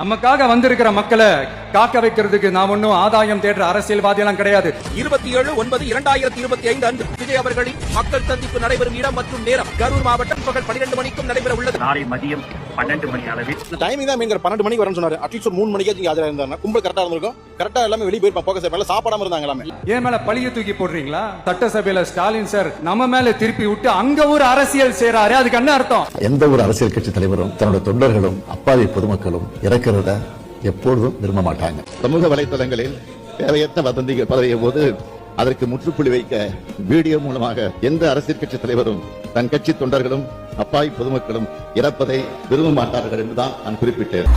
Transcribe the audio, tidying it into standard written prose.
நமக்காக வந்திருக்கிற மக்களை காக்க வைக்கிறதுக்கு நாம் ஒன்னும் ஆதாயம் தேடுற அரசியல்வாதி எல்லாம் கிடையாது. 27/9/2025 அன்று விஜய் அவர்களின் மக்கள் சந்திப்பு நடைபெறும் இடம் மற்றும் நேரம் கரூர் மாவட்டம் பகல் 12 மணிக்கும் நடைபெற உள்ளது. நாளை மதியம் 12 மணி அளவில் டைமிங் தான் 12 மணிக்கு வரணும்னு சொன்னாரு. அட்லீஸ்ட் 3 மணிக்கு ஆஜரா இருந்தாங்க. கும்பல் கரெக்டா இருந்திருக்கும். கரெக்டா எல்லாமே வெளியே போய் போக்கஸ் மேல சாப்பிடாம இருந்தாங்க. எல்லாமே ஏன் மேல பழிய தூக்கி போடுறீங்களா? சட்டசபையில ஸ்டாலின் சார் நம்ம மேல திருப்பி விட்டு அங்க ஒரு அரசியல் செய்றாரு. அதுக்கு என்ன அர்த்தம்? எந்த ஒரு அரசியல் கட்சி தலைவரும் தன்னோட தொண்டர்களும் அப்பாவி பொதுமக்களும் இறக்கிறத எப்பொழுதும் விரும்ப மாட்டாங்க. சமூக வலைதளங்களில் தேவையற்ற வதந்திகள் பரவிய போது அதற்கு முற்றுப்புள்ளி வைக்க வீடியோ மூலமாக எந்த அரசியல் கட்சி தலைவரும் தன் கட்சி தொண்டர்களும் அப்பாவி பொதுமக்களும் இறப்பதை விரும்ப மாட்டார்கள் என்றுதான் நான் குறிப்பிட்டேன்.